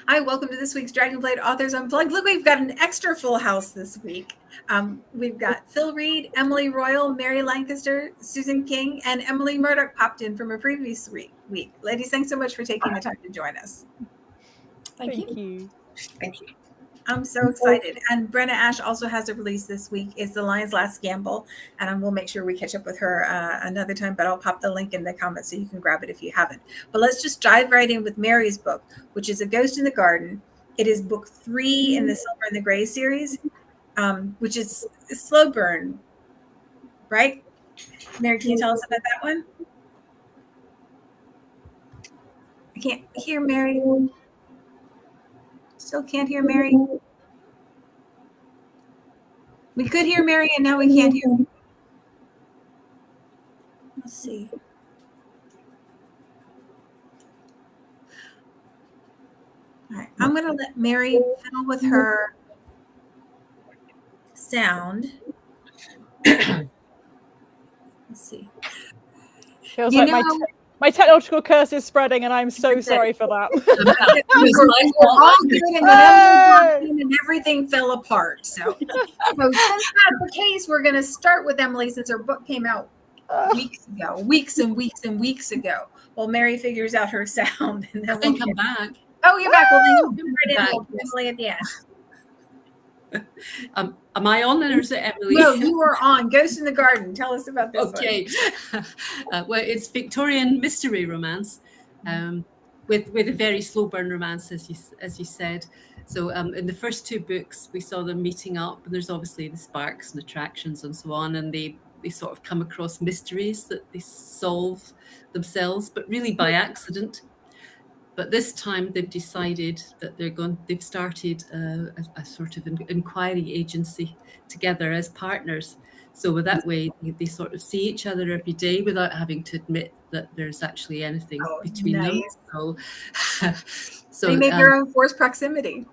Hi, welcome to this week's Dragonblade Authors Unplugged. Look, we've got an extra full house this week. We've got Fil Reid, Emily Royal, Mary Lancaster, Susan King, and Emily Murdoch popped in from a previous week. Ladies, thanks so much for taking the time to join us. Thank you. Thank you. I'm so excited. And Brenna Ash also has a release this week. It's The Lion's Last Gamble. And we'll make sure we catch up with her another time, but I'll pop the link in the comments so you can grab it if you haven't. But let's just dive right in with Mary's book, which is A Ghost in the Garden. It is book 3 in the Silver and the Gray series, which is a slow burn, right? Mary, can you tell us about that one? I can't hear Mary. Still can't hear Mary. We could hear Mary, and now we can't hear. Let's see. All right, I'm going to let Mary fiddle with her sound. Let's see. Feels like my technological curse is spreading, and I'm so sorry for that. We're all good, and everything fell apart. So since that's the case, we're going to start with Emily, since her book came out weeks and weeks ago. While Mary figures out her sound, and then I think I'm back. Oh, you're back. Well, then you can right in, Emily, at the end. Am I on, or is it Emily? No, you are on. Ghost in the Garden. Tell us about this. Okay. Well, it's Victorian mystery romance, with a very slow burn romance, as you said. So in the first 2 books, we saw them meeting up, and there's obviously the sparks and attractions and so on, and they sort of come across mysteries that they solve themselves, but really by accident. But this time they've decided that they've started a sort of inquiry agency together as partners. So that way they sort of see each other every day without having to admit that there's actually anything between them. So they make their own forced proximity.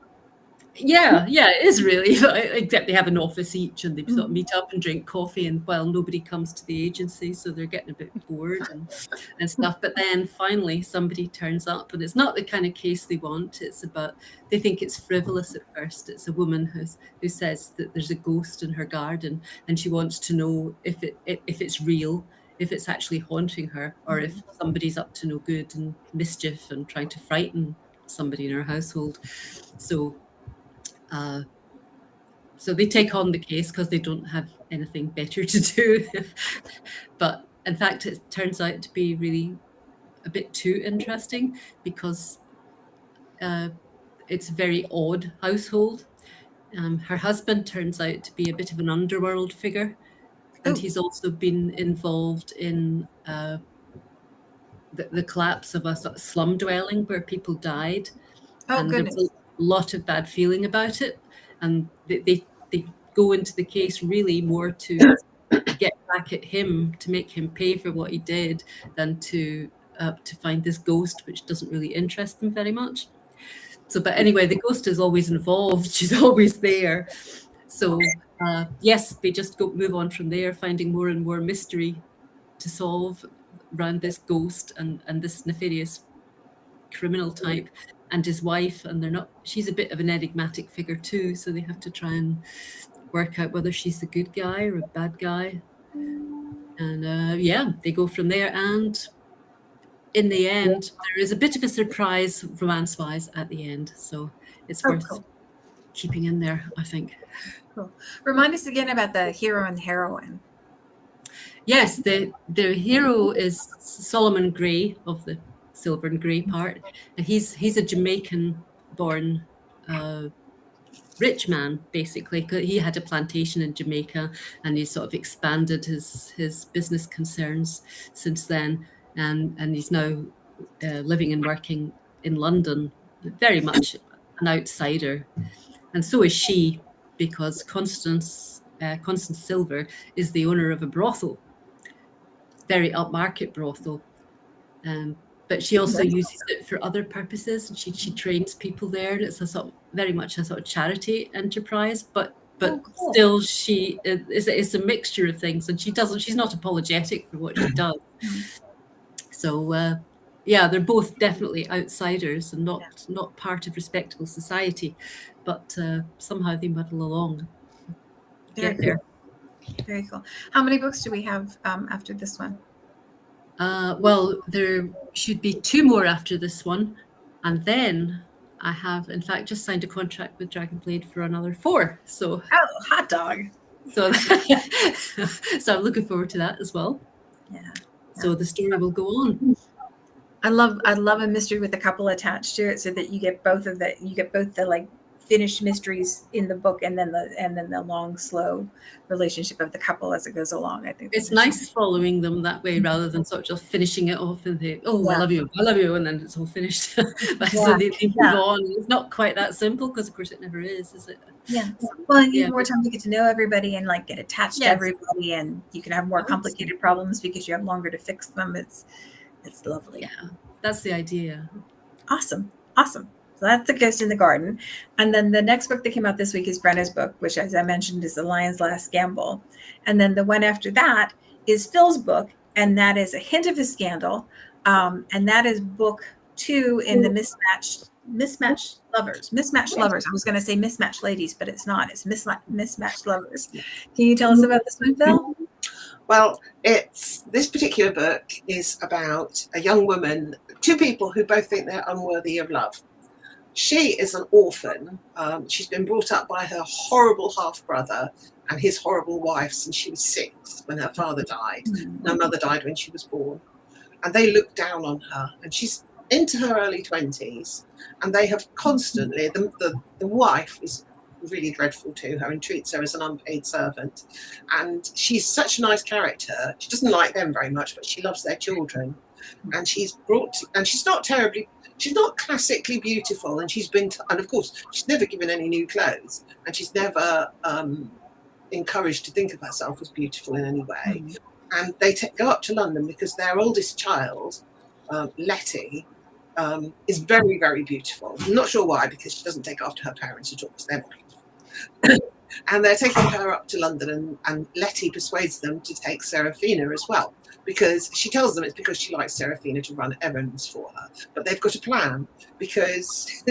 Yeah, it is really. Except they have an office each, and they sort of meet up and drink coffee, and nobody comes to the agency, so they're getting a bit bored and stuff. But then finally somebody turns up, and it's not the kind of case they want. It's about, they think it's frivolous at first. It's a woman who says that there's a ghost in her garden, and she wants to know if it's real, if it's actually haunting her, or if somebody's up to no good and mischief and trying to frighten somebody in her household. So they take on the case because they don't have anything better to do. But in fact, it turns out to be really a bit too interesting, because it's a very odd household. Her husband turns out to be a bit of an underworld figure, and he's also been involved in the collapse of a sort of slum dwelling where people died. And goodness. There's a lot of bad feeling about it. And they go into the case really more to get back at him, to make him pay for what he did, than to find this ghost, which doesn't really interest them very much. So, but anyway, the ghost is always involved. She's always there. So yes, they just move on from there, finding more and more mystery to solve around this ghost and this nefarious criminal type and his wife, and she's a bit of an enigmatic figure too, so they have to try and work out whether she's the good guy or a bad guy. And they go from there, and in the end there is a bit of a surprise romance-wise at the end, so it's worth keeping in there, I think. Cool. Remind us again about the hero and heroine. Yes, the hero is Solomon Gray of the Silver and Grey part, and he's a Jamaican-born rich man, basically. He had a plantation in Jamaica, and he's sort of expanded his business concerns since then, and he's now living and working in London, very much an outsider, and so is she, because Constance Silver is the owner of a brothel, very upmarket brothel. But she also uses it for other purposes, and she trains people there. And it's very much a sort of charity enterprise, but still she is a mixture of things, and she's not apologetic for what she does. So Yeah, they're both definitely outsiders and not part of respectable society, but somehow they muddle along, Very get there. cool. Very cool. How many books do we have after this one? Well, there should be 2 more after this one, and then I have, in fact, just signed a contract with Dragonblade for another 4. So, Oh, hot dog. so, so I'm looking forward to that as well. Yeah. So the story will go on. I love a mystery with a couple attached to it, so that you get both the like finished mysteries in the book, and then the long, slow relationship of the couple as it goes along. I think It's nice following them that way rather than sort of just finishing it off and think, oh, Yeah. I love you, and then it's all finished. But Yeah. so they move on. It's not quite that simple because, of course, it never is it? Yeah. Well, you Yeah. have more time to get to know everybody and like get attached to Yes. everybody, and you can have more complicated problems because you have longer to fix them. It's lovely. Yeah, that's the idea. Awesome. Awesome. So that's The Ghost in the Garden. And then the next book that came out this week is Brenna's book, which, as I mentioned, is The Lion's Last Gamble. And then the one after that is Phil's book, and that is A Hint of a Scandal. And that is book 2 in the mismatched lovers. Mismatched lovers. I was going to say mismatched ladies, but it's not. It's mismatched lovers. Can you tell us about this one, Phil? Well, this particular book is about a young woman, 2 people who both think they're unworthy of love. She is an orphan. She's been brought up by her horrible half-brother and his horrible wife since she was 6 when her father died. And her mother died when she was born. And they look down on her. And she's into her early 20s. And they have constantly, the wife is really dreadful to her and treats her as an unpaid servant. And she's such a nice character. She doesn't like them very much, but she loves their children. And she's not classically beautiful, and and of course she's never given any new clothes, and she's never encouraged to think of herself as beautiful in any way. And they go up to London because their oldest child, Letty, is very, very beautiful. I'm not sure why, because she doesn't take after her parents at all, because they're not beautiful. And they're taking her up to London, and Letty persuades them to take Seraphina as well, because she tells them it's because she likes Seraphina to run errands for her. But they've got a plan, because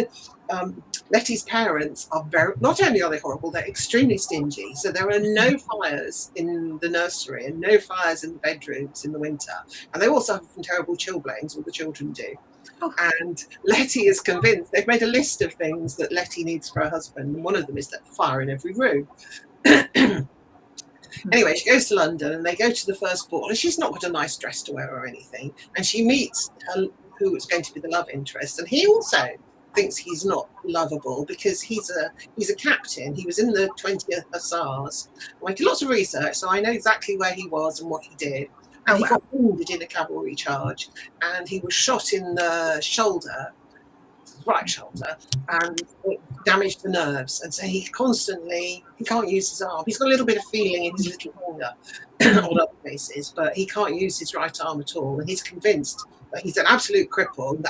Letty's parents are not only are they horrible, they're extremely stingy. So there are no fires in the nursery and no fires in the bedrooms in the winter. And they all suffer from terrible chilblains, all the children do. Oh. And Letty is convinced. They've made a list of things that Letty needs for her husband, and one of them is that fire in every room. Anyway, she goes to London, and they go to the first ball, and she's not got a nice dress to wear or anything. And she meets who is going to be the love interest, and he also thinks he's not lovable because he's a captain. He was in the 20th Hussars. I did lots of research, so I know exactly where he was and what he did. And he got wounded in a cavalry charge, and he was shot in the shoulder, right shoulder, and it damaged the nerves. And so he can't use his arm. He's got a little bit of feeling in his little finger on other places, but he can't use his right arm at all. And he's convinced that he's an absolute cripple.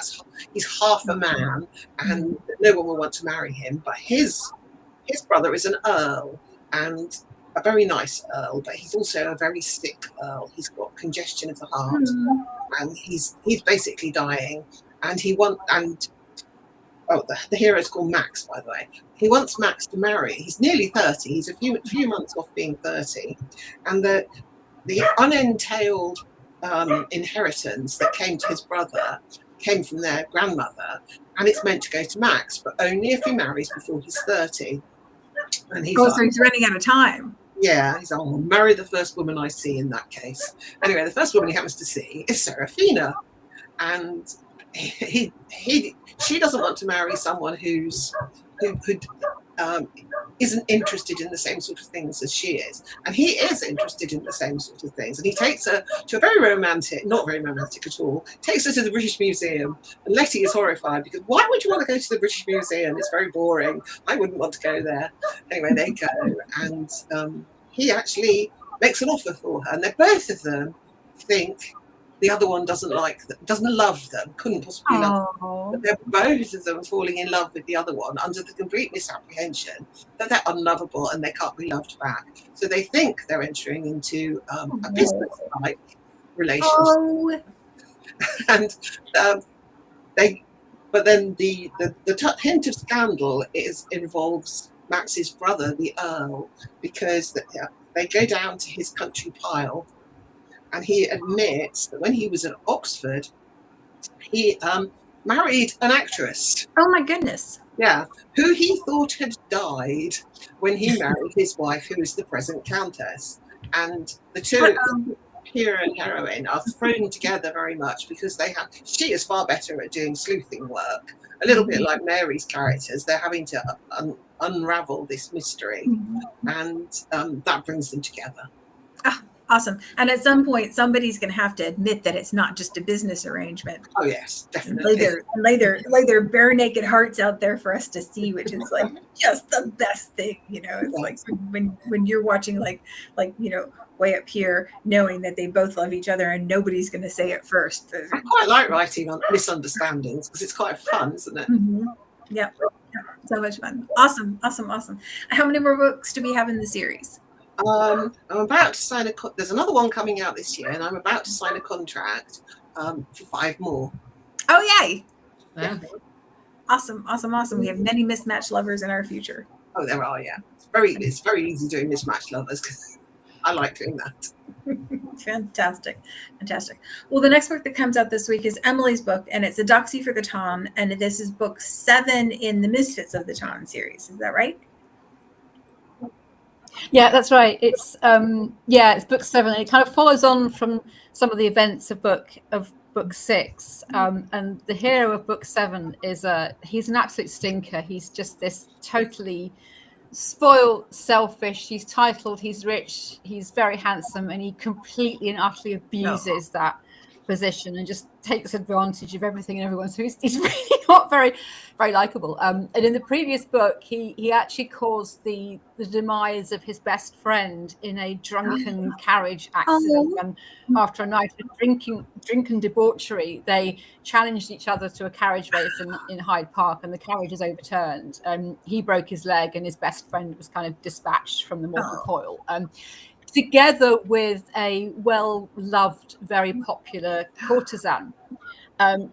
He's half a man, and no one will want to marry him. But his brother is an earl, and a very nice earl, but he's also a very sick earl. He's got congestion of the heart, and he's basically dying. And the hero's called Max, by the way. He wants Max to marry. He's nearly 30. He's a few months off being 30, and the unentailed inheritance that came to his brother came from their grandmother, and it's meant to go to Max, but only if he marries before he's 30. And so he's running out of time. Yeah, he's like, I'll marry the first woman I see in that case. Anyway, the first woman he happens to see is Seraphina, and she doesn't want to marry someone who isn't interested in the same sort of things as she is, and he is interested in the same sort of things. And he takes her to a not very romantic at all, takes her to the British Museum, and Letty is horrified because why would you want to go to the British Museum? It's very boring. I wouldn't want to go there. Anyway, they go, and he actually makes an offer for her, and both of them think the other one doesn't love them, couldn't possibly love them. But they're both of them falling in love with the other one under the complete misapprehension that they're unlovable and they can't be loved back. So they think they're entering into a business-like relationship. And but then the hint of scandal involves Max's brother, the Earl, because they go down to his country pile, and he admits that when he was at Oxford, he married an actress. Oh my goodness. Yeah, who he thought had died when he married his wife, who is the present Countess. And the two, hero and heroine, are thrown together very much because she is far better at doing sleuthing work, a little bit like Mary's characters. They're having to unravel this mystery, and that brings them together. Awesome. And at some point, somebody's going to have to admit that it's not just a business arrangement. Oh yes, definitely. Lay their bare naked hearts out there for us to see, which is like just the best thing, you know. It's like when you're watching like way up here, knowing that they both love each other and nobody's going to say it first. I quite like writing on misunderstandings because it's quite fun, isn't it? Mm-hmm. Yeah, so much fun. Awesome. How many more books do we have in the series? I'm about to sign there's another one coming out this year, and I'm about to sign a contract for 5 more. Oh, yay. Yeah. Awesome. We have many mismatched lovers in our future. Oh, there are, yeah. It's very easy doing mismatched lovers because I like doing that. Fantastic. Well, the next book that comes out this week is Emily's book, and it's a doxy for the Ton, and this is book 7 in the Misfits of the Ton series. Is that right? Yeah, that's right. It's it's book 7. And it kind of follows on from some of the events of book 6. And the hero of book 7 is he's an absolute stinker. He's just this totally spoiled, selfish. He's titled, he's rich, he's very handsome, and he completely and utterly abuses that position and just takes advantage of everything and everyone. So he's really not very, very likable. And in the previous book, he actually caused the demise of his best friend in a drunken carriage accident. And after a night of drinking debauchery, they challenged each other to a carriage race in Hyde Park, and the carriage is overturned. He broke his leg, and his best friend was kind of dispatched from the mortal coil. Together with a well-loved, very popular courtesan.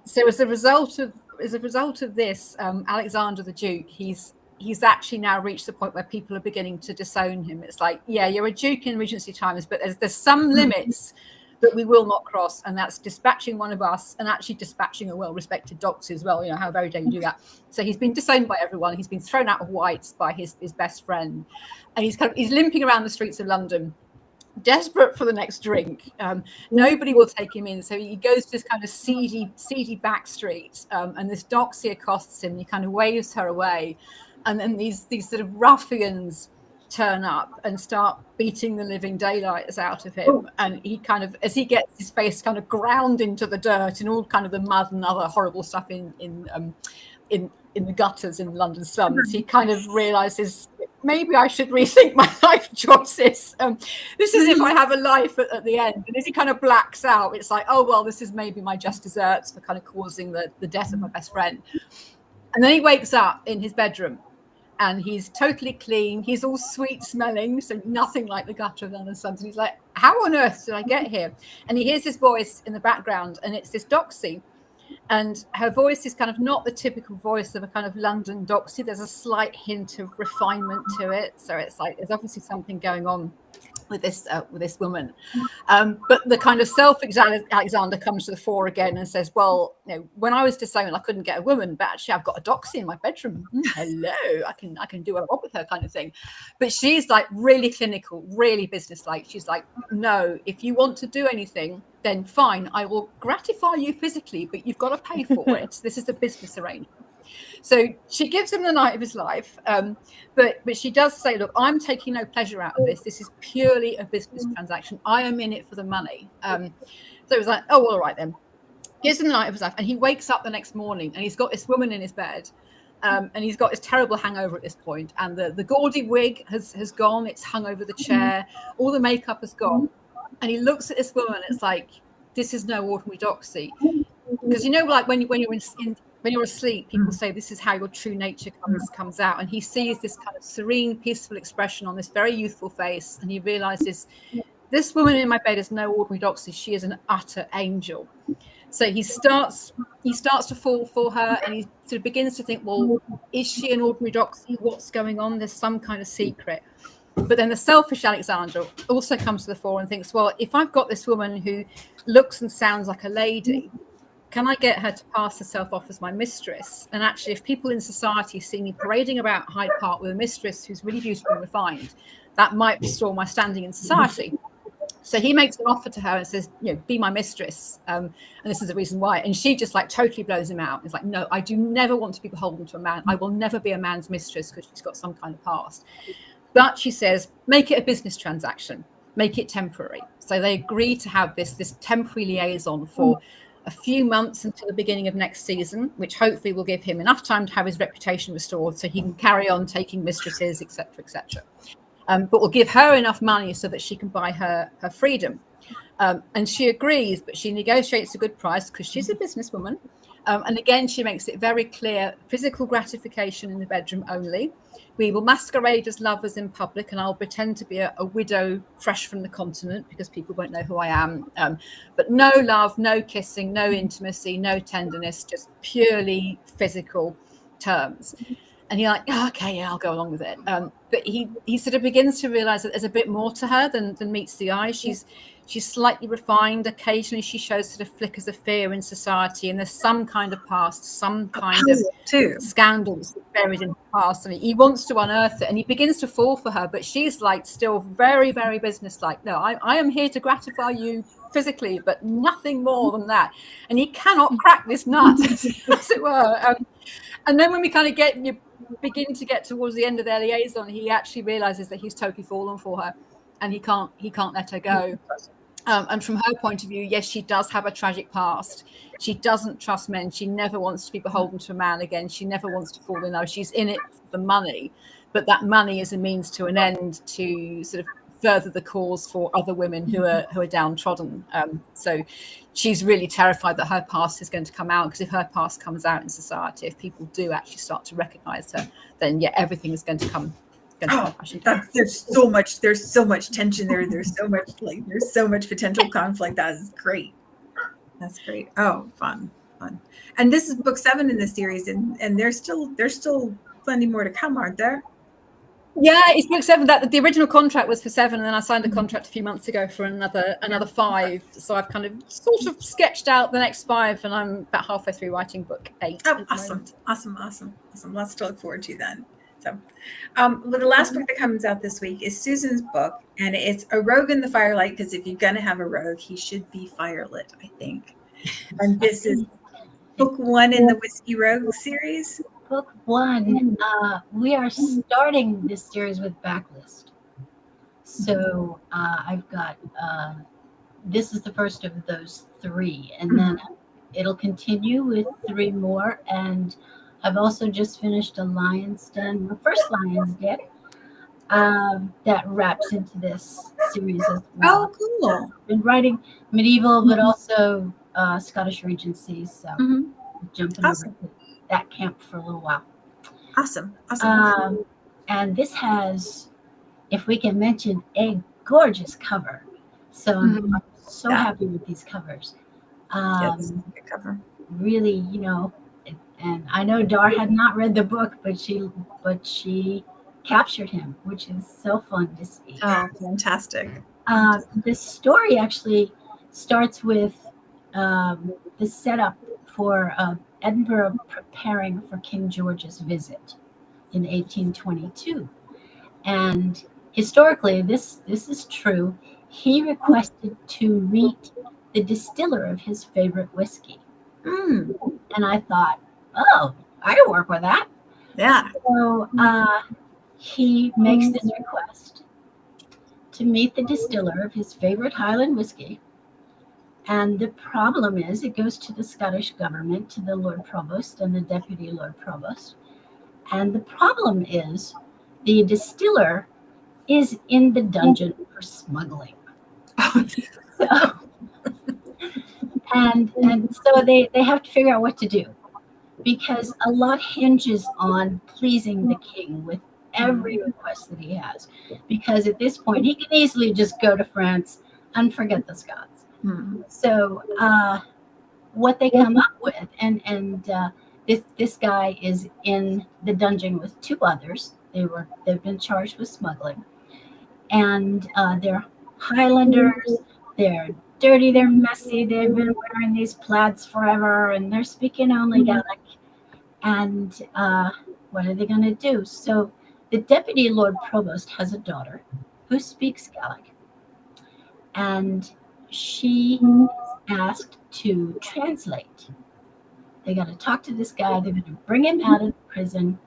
So as a result of this, Alexander the Duke, he's actually now reached the point where people are beginning to disown him. It's like, yeah, you're a duke in Regency times, but there's some limits that we will not cross, and that's dispatching one of us and actually dispatching a well-respected doxy as well. You know, how very dare you do that? So he's been disowned by everyone. He's been thrown out of White's by his best friend, and he's limping around the streets of London, desperate for the next drink. Nobody will take him in, so he goes to this kind of seedy back street, and this doxy accosts him. And he kind of waves her away, and then these sort of ruffians turn up and start beating the living daylights out of him. And he kind of, as he gets his face kind of ground into the dirt and all kind of the mud and other horrible stuff in the gutters in London slums, he kind of realizes, maybe I should rethink my life choices. This is if I have a life at the end. And as he kind of blacks out, it's like, oh, well, this is maybe my just desserts for kind of causing the death of my best friend. And then he wakes up in his bedroom, and he's totally clean. He's all sweet smelling, so nothing like the gutter of London slums. And he's like, how on earth did I get here? And he hears his voice in the background, and it's this doxy. And her voice is kind of not the typical voice of a kind of London doxy. There's a slight hint of refinement to it. So it's like there's obviously something going on with this woman. But the kind of Alexander comes to the fore again and says, well, you know, when I was disowned, I couldn't get a woman, but actually I've got a doxy in my bedroom. Hello, I can do what I want with her, kind of thing. But she's like really clinical, really businesslike. She's like, no, if you want to do anything, then fine, I will gratify you physically, but you've got to pay for it. This is a business arrangement. So she gives him the night of his life, but she does say, look, I'm taking no pleasure out of this. This is purely a business transaction. I am in it for the money. So it was like, oh, well, all right then. Gives him the night of his life, and he wakes up the next morning, and he's got this woman in his bed, and he's got this terrible hangover at this point, and the gaudy wig has gone. It's hung over the chair. All the makeup has gone. And he looks at this woman, it's like, this is no ordinary doxy. Because, you know, like when you're asleep, people say this is how your true nature comes out. And he sees this kind of serene, peaceful expression on this very youthful face. And he realizes, this woman in my bed is no ordinary doxy. She is an utter angel. So he starts to fall for her, and he sort of begins to think, well, is she an ordinary doxy? What's going on? There's some kind of secret. But then the selfish Alexandra also comes to the fore and thinks, well, if I've got this woman who looks and sounds like a lady, can I get her to pass herself off as my mistress? And actually, if people in society see me parading about Hyde Park with a mistress who's really beautiful and refined, that might restore my standing in society. So he makes an offer to her and says, be my mistress. And this is the reason why. And she just like totally blows him out. It's like, no, I do never want to be beholden to a man. I will never be a man's mistress because she's got some kind of past. But she says, make it a business transaction, make it temporary. So they agree to have this temporary liaison for a few months until the beginning of next season, which hopefully will give him enough time to have his reputation restored so he can carry on taking mistresses, etc., etc. But will give her enough money so that she can buy her freedom. And she agrees, but she negotiates a good price because she's a businesswoman. And again, she makes it very clear, physical gratification in the bedroom only. We will masquerade as lovers in public, and I'll pretend to be a widow fresh from the continent because people won't know who I am. But no love, no kissing, no intimacy, no tenderness, just purely physical terms. And you're like, oh, okay, yeah, I'll go along with it. But he sort of begins to realize that there's a bit more to her than meets the eye. She's slightly refined. Occasionally she shows sort of flickers of fear in society, and there's some kind of past, some kind of scandals buried in the past. I mean, he wants to unearth it, and he begins to fall for her, but she's like still very, very businesslike. No, I am here to gratify you physically, but nothing more than that. And he cannot crack this nut, as it were. And then when we kind of begin to get towards the end of their liaison, he actually realizes that he's totally fallen for her, and he can't let her go. And from her point of view, yes, she does have a tragic past. She doesn't trust men. She never wants to be beholden to a man again. She never wants to fall in love. She's in it for the money, but that money is a means to an end to sort of further the cause for other women who are downtrodden. So she's really terrified that her past is going to come out, because if her past comes out in society, if people do actually start to recognize her, then everything is going to come. There's so much tension there. There's so much potential conflict. That is great. That's great. Oh, fun. And this is book 7 in the series, and there's still plenty more to come, aren't there? Yeah, it's book 7. That the original contract was for 7, and then I signed a contract a few months ago for another 5. So I've kind of sort of sketched out the next 5, and I'm about halfway through writing book 8. Oh, awesome. Lots to look forward to then. So, the last book that comes out this week is Susan's book, and it's A Rogue in the Firelight, because if you're going to have a rogue, he should be firelit, I think. And this is book 1 in the Whiskey Rogue series. Book 1. We are starting this series with Backlist. So I've got, this is the first of those 3, and then it'll continue with 3 more, and I've also just finished a Lion's Den, the first Lion's Den, that wraps into this series as well. Oh, cool. I've been writing medieval, but also Scottish Regency, so jumping over to that camp for a little while. Awesome. And this has, if we can mention, a gorgeous cover. So I'm so happy with these covers. Good cover. Really, and I know Dar had not read the book, but she captured him, which is so fun to see. Oh, fantastic. The story actually starts with the setup for Edinburgh preparing for King George's visit in 1822. And historically, this is true. He requested to meet the distiller of his favorite whiskey. And I thought, oh, I can work with that. Yeah. So he makes this request to meet the distiller of his favorite Highland whiskey. And the problem is, it goes to the Scottish government, to the Lord Provost and the Deputy Lord Provost. And the problem is, the distiller is in the dungeon for smuggling. And so they have to figure out what to do, because a lot hinges on pleasing the king with every request that he has. Because at this point, he can easily just go to France and forget the Scots. So what they come up with. And this guy is in the dungeon with two others. They've been charged with smuggling, and they're Highlanders. They're dirty. They're messy. They've been wearing these plaids forever, and they're speaking only Gaelic. And what are they going to do? So the deputy Lord Provost has a daughter who speaks Gaelic, and she is asked to translate. They got to talk to this guy. They're going to bring him out of prison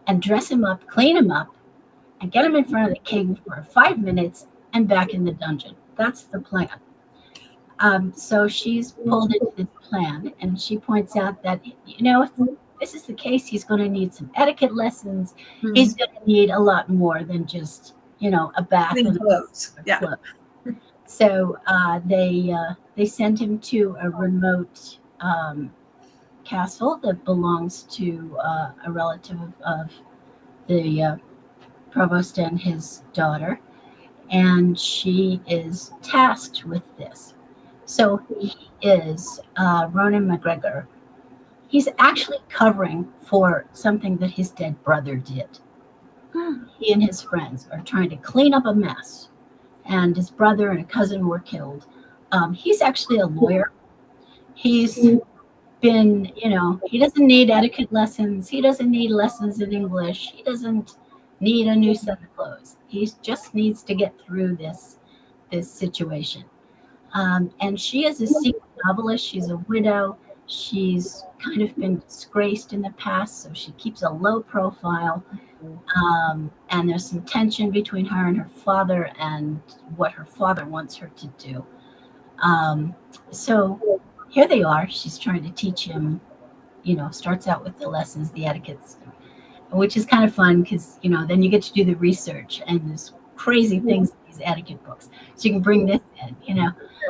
and dress him up, clean him up, and get him in front of the king for 5 minutes and back in the dungeon. That's the plan. So she's pulled into this plan, and she points out that, if this is the case, he's going to need some etiquette lessons. He's going to need a lot more than just, a bath and clothes. Yeah. clothes. So they send him to a remote castle that belongs to a relative of the provost and his daughter, and she is tasked with this. So he is Ronan McGregor. He's actually covering for something that his dead brother did. He and his friends are trying to clean up a mess, and his brother and a cousin were killed. He's actually a lawyer. He's been, he doesn't need etiquette lessons. He doesn't need lessons in English. He doesn't need a new set of clothes. He just needs to get through this situation. And she is a secret novelist. She's a widow. She's kind of been disgraced in the past, so she keeps a low profile. And there's some tension between her and her father and what her father wants her to do. So here they are. She's trying to teach him, starts out with the lessons, the etiquettes, which is kind of fun because, then you get to do the research and there's crazy things in these etiquette books. So you can bring this in,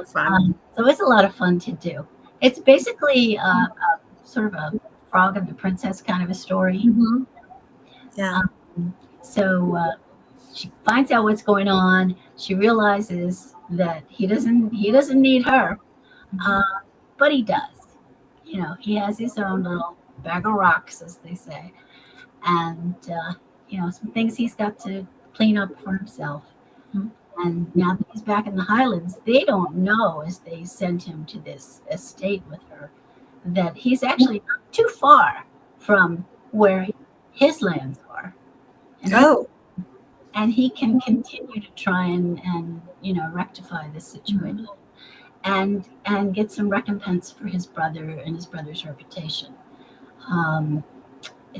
so it's a lot of fun to do. It's basically sort of a Frog and the Princess kind of a story. Yeah. So she finds out what's going on. She realizes that he doesn't need her, but he does. He has his own little bag of rocks, as they say, and some things he's got to clean up for himself. And now that he's back in the Highlands, they don't know, as they send him to this estate with her, that he's actually not too far from where his lands are. And he can continue to try and rectify this situation and get some recompense for his brother and his brother's reputation.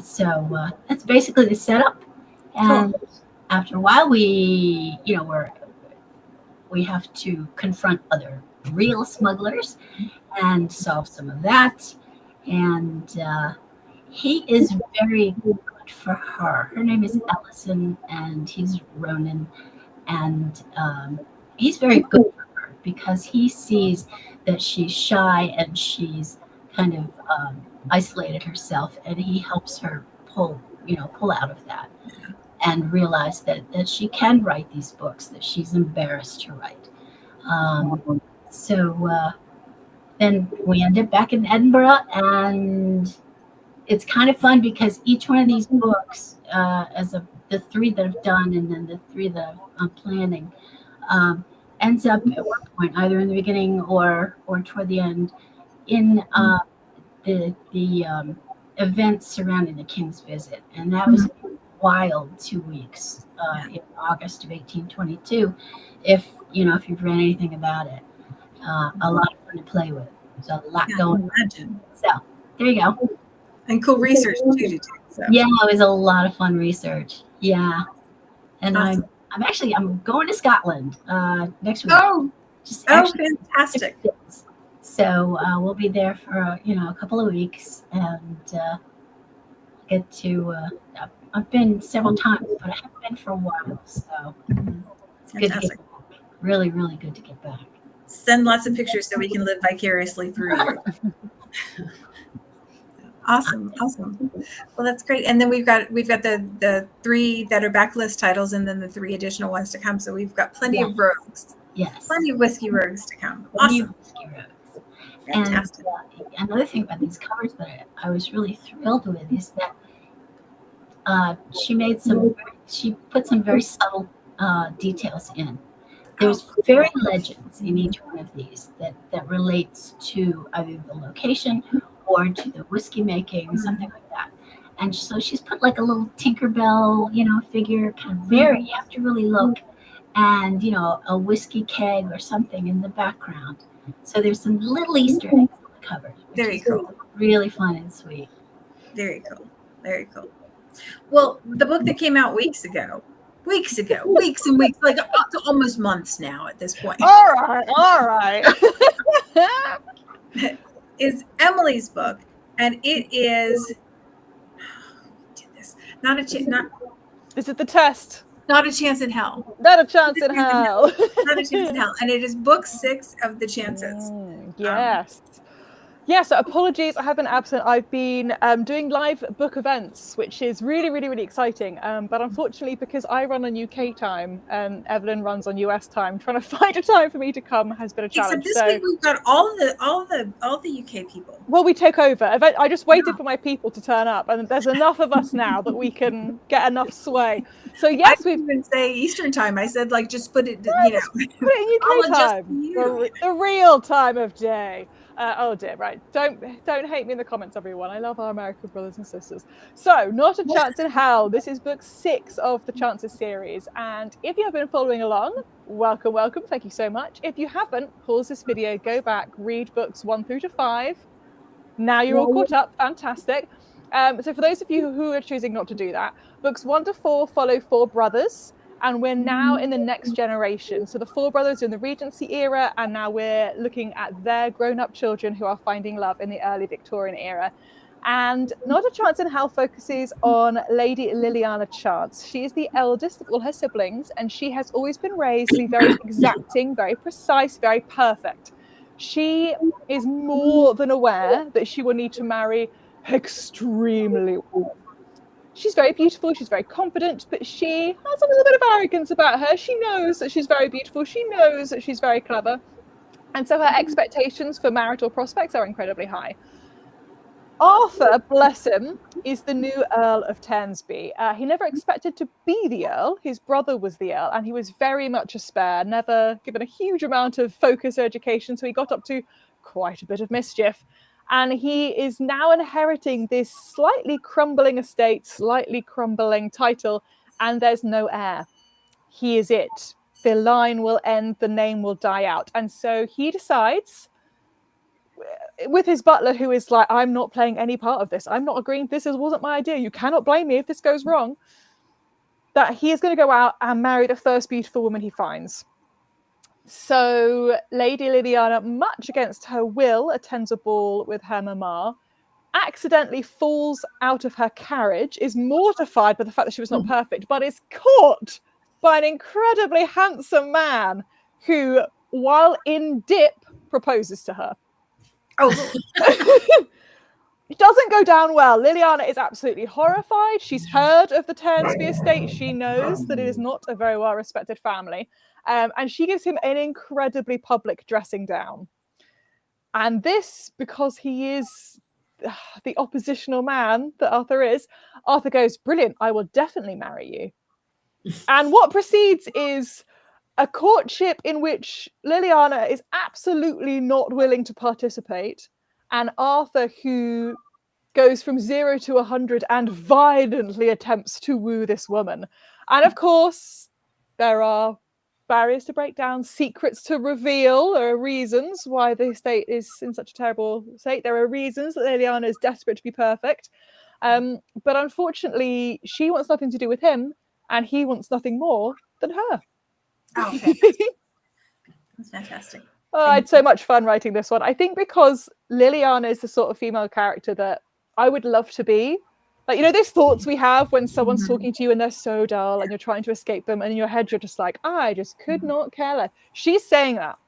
So that's basically the setup. And after a while, we have to confront other real smugglers and solve some of that. And he is very good for her. Her name is Ellison, and he's Ronan. And he's very good for her because he sees that she's shy and she's kind of isolated herself, and he helps her pull out of that and realize that she can write these books that she's embarrassed to write. So then we end up back in Edinburgh, and it's kind of fun because each one of these books, the 3 that I've done and then the 3 that I'm planning, ends up at one point, either in the beginning or toward the end, in the events surrounding the king's visit. And that was a wild 2 weeks in August of 1822. If you've read anything about it, a lot of fun to play with. There's a lot going on. So there you go. And cool research too to do. So. Yeah, it was a lot of fun research. Yeah. And awesome. I'm going to Scotland next week. Fantastic. So we'll be there for a couple of weeks and get to I've been several times, but I haven't been for a while. So it's good to get back. Really, really good to get back. Send lots of pictures so we can live vicariously through you. Awesome. Well, that's great. And then we've got the 3 that are backlist titles, and then the 3 additional ones to come. So we've got plenty of rogues. Yes. Plenty of whiskey rogues to come. Awesome. Fantastic. And another thing about these covers that I was really thrilled with is that she put some very subtle details in. There's fairy legends in each one of these that relates to either the location or to the whiskey making, something like that. And so she's put like a little Tinkerbell, figure, kind of very, you have to really look, and, a whiskey keg or something in the background. So there's some little Easter eggs on the cover, which Very is cool. really fun and sweet. Very cool. Very cool. Well, the book that came out weeks and weeks, like up to almost months now at this point. All right. Is Emily's book, and it is not a Is it The Test? Not a Chance in Hell. Not a Chance in Hell. Not a Chance in Hell. And it is book 6 of the Chances. Yes. So apologies, I have been absent. I've been doing live book events, which is really, really, really exciting. But unfortunately, because I run on UK time and Evelyn runs on US time, trying to find a time for me to come has been a challenge. Except this week we've got all the UK people. Well, we take over. I just waited for my people to turn up, and there's enough of us now that we can get enough sway. So yes, I didn't even say Eastern time. I said just put it, put it in UK time, the real time of day. Oh dear, right. Don't hate me in the comments, everyone. I love our American brothers and sisters. So, Not a Chance in Hell. This is book 6 of the Chances series. And if you have been following along, welcome. Thank you so much. If you haven't, pause this video, go back, read books 1 through to 5. Now you're all caught up. Fantastic. So for those of you who are choosing not to do that, books 1 to 4 follow 4 brothers. And we're now in the next generation. So the 4 brothers are in the Regency era, and now we're looking at their grown-up children who are finding love in the early Victorian era. And Not a Chance in Hell focuses on Lady Liliana Chance. She is the eldest of all her siblings, and she has always been raised to be very exacting, very precise, very perfect. She is more than aware that she will need to marry extremely well. She's very beautiful, she's very confident, but she has a little bit of arrogance about her. She knows that she's very beautiful, she knows that she's very clever, and so her expectations for marital prospects are incredibly high. Arthur, bless him, is the new Earl of Tensby. He never expected to be the Earl. His brother was the Earl, and he was very much a spare, never given a huge amount of focus or education, so he got up to quite a bit of mischief. And he is now inheriting this slightly crumbling estate, slightly crumbling title, and there's no heir. He is it. The line will end, the name will die out. And so he decides, with his butler, who is like, I'm not playing any part of this. I'm not agreeing. This wasn't my idea. You cannot blame me if this goes wrong. That he is going to go out and marry the first beautiful woman he finds. So Lady Liliana, much against her will, attends a ball with her mama, accidentally falls out of her carriage, is mortified by the fact that she was not perfect, but is caught by an incredibly handsome man who, while in dip, proposes to her. Oh, It doesn't go down well. Liliana is absolutely horrified. She's heard of the Tensby estate. She knows that it is not a very well-respected family. And she gives him an incredibly public dressing down. And this, because he is the oppositional man that Arthur is, Arthur goes, brilliant, I will definitely marry you. And what precedes is a courtship in which Liliana is absolutely not willing to participate, and Arthur, who goes from 0 to 100 and violently attempts to woo this woman. And of course, there are barriers to break down, secrets to reveal. There are reasons why the estate is in such a terrible state. There are reasons that Liliana is desperate to be perfect. But unfortunately, she wants nothing to do with him, and he wants nothing more than her. Oh, fantastic. That's fantastic. Oh, I had so much fun writing this one. I think because Liliana is the sort of female character that I would love to be. Like, those thoughts we have when someone's talking to you and they're so dull and you're trying to escape them, and in your head you're just like, I just could not care less. She's saying that.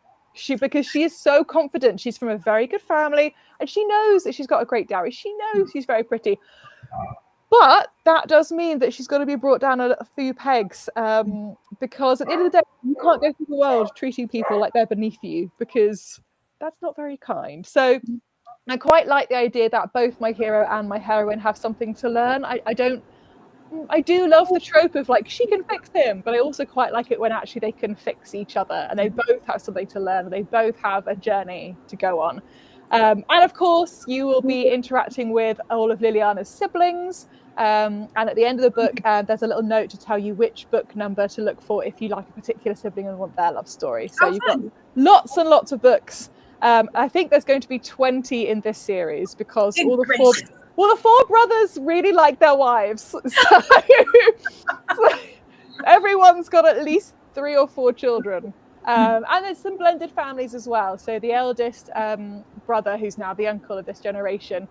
Because she is so confident. She's from a very good family, and she knows that she's got a great dowry. She knows she's very pretty. But that does mean that she's got to be brought down a few pegs, because at the end of the day, you can't go through the world treating people like they're beneath you, because that's not very kind. So I quite like the idea that both my hero and my heroine have something to learn. I do love the trope of like, she can fix him, but I also quite like it when actually they can fix each other and they both have something to learn and they both have a journey to go on. And of course, you will be interacting with all of Liliana's siblings. And at the end of the book, there's a little note to tell you which book number to look for if you like a particular sibling and want their love story. So you've got lots and lots of books. I think there's going to be 20 in this series because all the four brothers really like their wives. So everyone's got at least 3 or 4 children. And there's some blended families as well. So the eldest brother, who's now the uncle of this generation,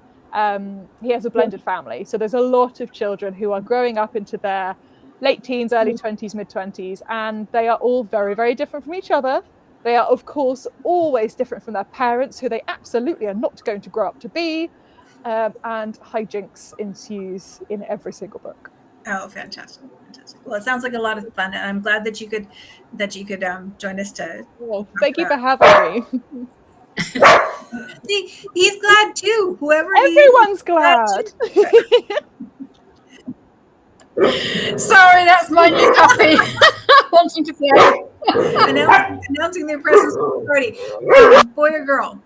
he has a blended family. So there's a lot of children who are growing up into their late teens, early 20s, mid-20s, and they are all very, very different from each other. They are, of course, always different from their parents, who they absolutely are not going to grow up to be. And hijinks ensues in every single book. Oh, fantastic! Well, it sounds like a lot of fun, and I'm glad that you could join us to. Well, thank you for having me. See, he's glad too. Everyone's glad. Sorry, that's my new puppy wanting to play. Announcing their presence already. Boy or girl?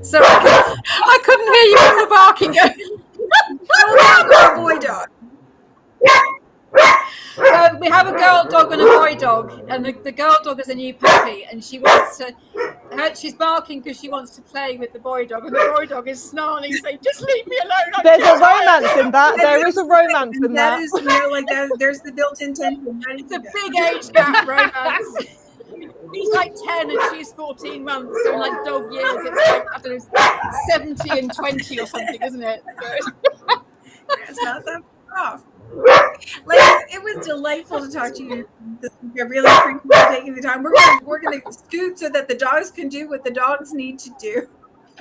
Sorry, I couldn't hear you from the barking. Girl, boy, dog. We have a girl dog and a boy dog, and the girl dog is a new puppy, and she wants to. She's barking because she wants to play with the boy dog, and the boy dog is snarling, saying, "Just leave me alone." There's a romance in that. There is a romance in that. That is, like that. There's the built-in tension. It's a big age gap romance. He's like 10 and she's 14 months. So in like dog years, it's like, I don't know, 70 and 20 or something, isn't it? It's not that off. Ladies, it was delightful to talk to you this week. I really appreciate you taking the time. We're gonna scoot so that the dogs can do what the dogs need to do.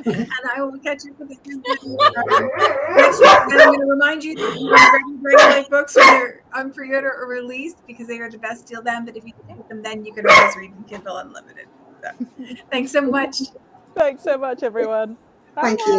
And I will catch you for the next week. And I'm going to remind you that Dragonblade books, when they're on pre-order or released, because they are the best deal then. But if you take them then, you can always read them Kindle Unlimited. So, thanks so much. Thanks so much, everyone. Thank you.